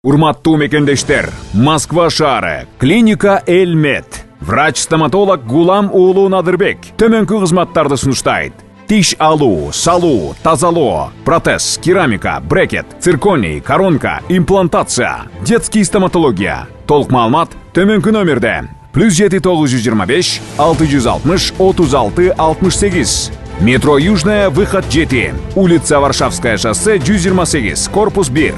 Урматтуу мекендештер, Москва шаары, клиника Элмед. Врач-стоматолог Гулам уулу Надырбек төмөнкү кызматтарды сунуштайт. Тиш алуу, салуу, тазалоо, протез, керамика, брекет, цирконий, коронка, имплантация, детский стоматология. Толук маалымат төмөнкү номерде. +7 925 660 36 68. Метро Южная, выход 7. Улица Варшавская шоссе 128, корпус 1.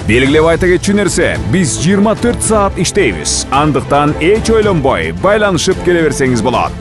Белгилеп айта кетчү нерсе, биз 24 саат иштейбиз. Андыктан эч ойлонбой, байланышып келе берсеңиз болот.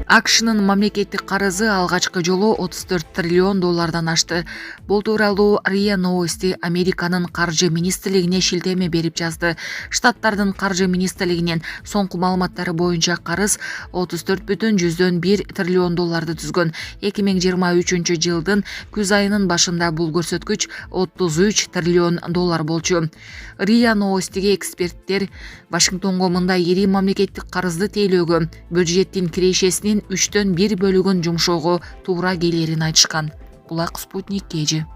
AQShnын мамлекеттик карызы алгачкы жолу 34 триллион доллардан ашты. Бул тууралуу РИА Новости Американын каржы министрлигине шилтеме берип жазды. Штаттардын каржы министрлигинин соңку маалыматтары боюнча карыз 34,1 триллион долларды түзгөн. 2023 жылдын күз айынын башында бул көрсөткүч 33 триллион доллар болчу. РИА Новостиге эксперттер Вашингтонго мындай ири мамлекеттик карызды тейлөөгө бюджеттин кирешесинин 3/1 бөлүгүн жумшоого туура келерин айтышкан. Булак Спутник KG.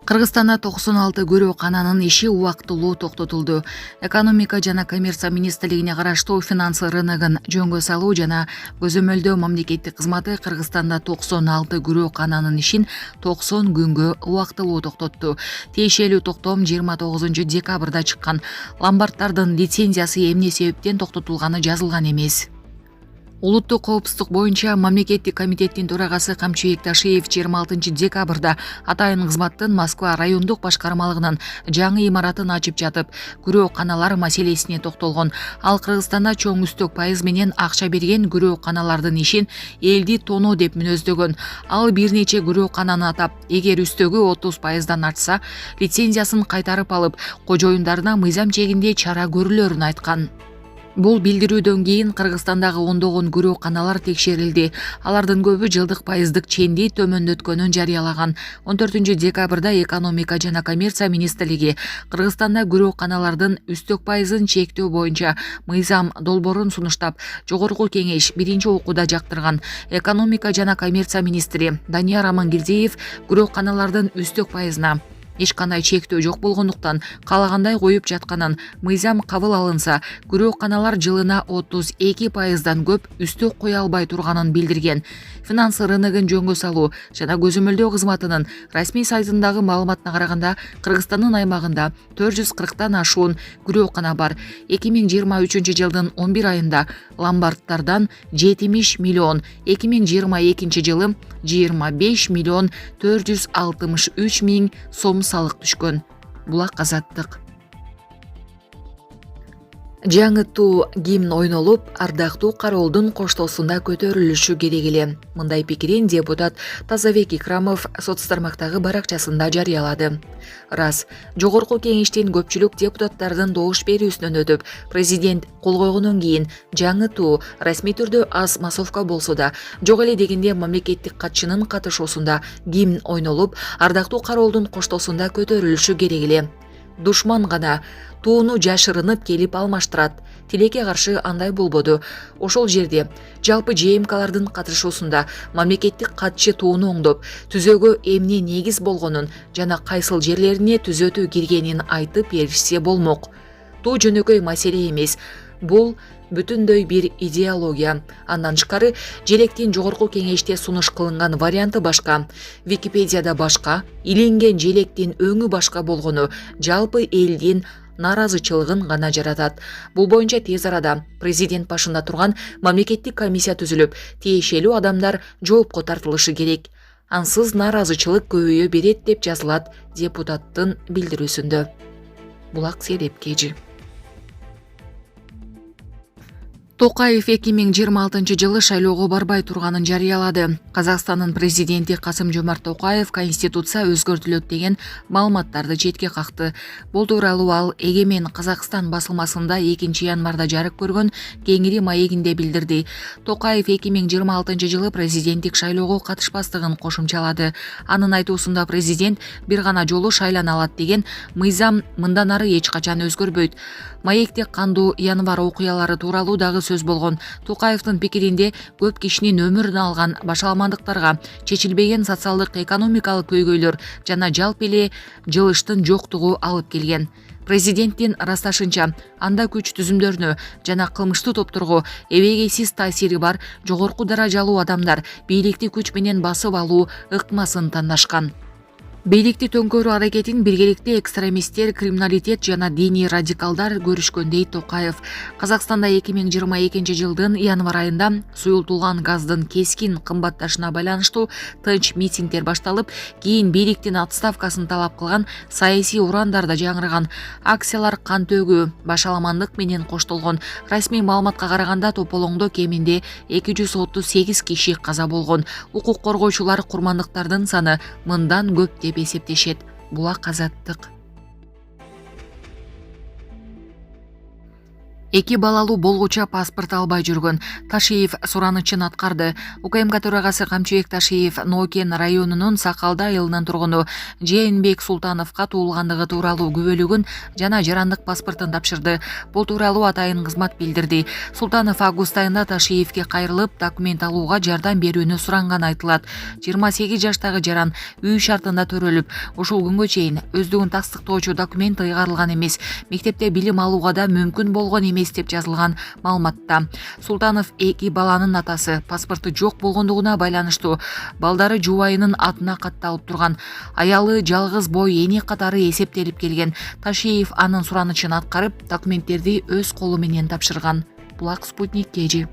Кыргызстанда 96 көрөкананын иши убактылуу токтотулду. Экономика жана коммерция министрлигине караштуу финансы рыногун жөнгө салуу жана көзөмөлдөө мамлекеттик кызматы Кыргызстанда 96 көрөкананын ишин 90 күнгө убактылуу токтотту. Тиешелүү токтом 29 декабрда чыккан. Ломбарддардын лицензиясы эмне себептен токтотулганы жазылган эмес. Улуттук коопсуздук боюнча мамлекеттик комитеттин төрагасы Камчыбек Ташиев 26 декабрда атайын кызматтын Москва райондук башкармалыгынын жаңы имаратын ачып жатып, күрөөканалар маселесине токтолгон. Ал Кыргызстанда чоң үстөк пайыз менен акча берген күрөөканалардын ишин элди тоноо деп мүнөздөгөн. Ал бир нече күрөөкананы атап, эгер үстөгү 30%дан артса, лицензиясын кайтарып алып, кожоюндарына мыйзам чегинде чара көрүлөрүн айткан. Бул билдирүүдөн кийин Кыргызстандагы ондогон күрөөканалар текшерилди. Алардын көбү жылдык пайыздык ченди төмөндөткөнүн жарыялаган. 14 декабрда экономика жана коммерция министрлиги Кыргызстанда күрөөканалардын үстөк пайызын чектөө боюнча мыйзам долбоорун сунуштап, жогорку кеңеш биринчи окууда жактырган. Экономика жана коммерция министри Данияр Амангелдиев күрөөканалардын үстөк пайызына эч кандай чектөө жок болгондуктан каалагандай коюп жатканын, мыйзам кабыл алынса, күрөөканалар жылына 32%дан көп үстөк кое албай турганын билдирген. Финансы рыногун жөнгө салуу жана көзөмөлдөө кызматынын расмий сайтындагы маалыматына караганда, Кыргызстандын аймагында 440тан ашуун күрөөкана бар. 2023 жылдын 11 айында ломбарддардан 70 миллион, 2022 жылы 25 миллион 463 миң сом салык түшкөн. Булак Азаттык. Жаңытуу гимн ойнолуп, ардактуу кароолдун коштоосунда көтөрүлүшү керек эле. Мындай пикирин депутат Тазабек Икрамов соц тармактагы баракчасында жарыялады. Рас, жогорку кеңештин көпчүлүк депутаттардын добуш берүүсүнөн өтүп, президент кол койгондон кийин жаңытуу расмий түрдө аз массовка болсо да, жок эле дегенде мамлекеттик катчынын катышуусунда гимн ойнолуп, ардактуу кароолдун коштоосунда көтөрүлүшү керек эле. Душман гана тууну жашырынып келип алмаштырат. Тилекке каршы андай болбоду. Ошол жерде жалпы ЖМКлардын катышуусунда мамлекеттик катчы тууну оңдоп, түзөөгө эмне негиз болгонун жана кайсыл жерлерине түзөтүү киргенин айтып беришсе болмок. Туу жөнөкөй маселе эмес. Бул бүтүндөй бир идеология. Андан тышкары желектин жогорку кеңеште сунуш кылынган варианты башка, Википедияда башка, иленген желектин өңү башка болгону жалпы элдин наразычылыгын гана жаратат. Бул боюнча тез арада президент башында турган мамлекеттик комиссия түзүлүп, тиешелүү адамдар жоопко тартылышы керек. Ансыз наразычылык көбөйө берет деп жазылат депутаттын билдирүүсүндө. Булак Селеп KG. Токаев 2026 жылы шайлоого барбай турганын жарыялады. Казакстандын президенти Касым-Жомарт Токаев конституция өзгөртүлөт деген маалыматтарды четке какты. Бул тууралуу ал Эгемен Казакстан басылмасында 2 январда жарык көргөн кеңири маегинде билдирди. Токаев 2026 жылы президенттик шайлоого катышпастыгын кошумчалады. Анын айтуусунда президент бир гана жолу шайлана алат деген мыйзам мындан ары эч качан өзгөрбөйт. Маекте кандуу январ окуялары тууралуу дагы сөз болгон. Тукаевдин пикиринде көп кишинин өмүрүн алган башаламандыктарга чечилбеген социалдык экономикалык көйгөйлөр жана жалпы эле жылыштын жоктугу алып келген. Президенттин ырасташынча, анда күч түзүмдөрүнө жана кылмыштуу топторго эбегейсиз таасири бар жогорку даражалуу адамдар бийликти күч менен басып алуу ыкмасын тандашкан. Бийликти төңкөрүү аракетин биргеликте экстремисттер, криминалитет жана диний радикалдар көрүшкөн дейт Токаев. Казакстанда 2022 жылдын январь айында суюлтулган газдын кескин кымбатташына байланыштуу тынч митингдер башталып, кийин бийликтин отставкасын талап кылган саясий урандарда жаңыраган. Акциялар кан төгүү, башаламандык менен коштолгон. Расмий маалыматка караганда тополоңдо кеминде 238 киши каза болгон. Укук коргоочулар курмандыктардын саны мындан көп деп эсептешет. Булак Азаттык. 2 балалуу болгуча паспорт албай жүргөн. Ташиев суранычын аткарды. УКМК төрагасы Камчыбек Ташиев Нокен районунун Сакалда айылынын тургуну Жээнбек Султановго туулгандыгы тууралуу күбөлүгүн жана жарандык паспортун тапшырды. Бул тууралуу атайын кызмат билдирди. Султанов август айында Ташиевге кайрылып, документ алууга жардам берүүнү суранган айтылат. 28 жаштагы жаран үй шартында төрөлүп, ушул күнгө чейин өздүгүн тастыктоочу документ ыйгарылган эмес. Мектепте билим алууга да мүмкүн болгон эмес деп жазылган маалыматта. Султанов 2 баланын атасы, паспорту жок болгондугуна байланыштуу балдары жубайынын атына катталып турган. Аялы жалгыз бой эне катары эсептелип келген. Ташиев анын суранычын аткарып, документтерди өз колу менен тапшырган. Булак Спутник KG.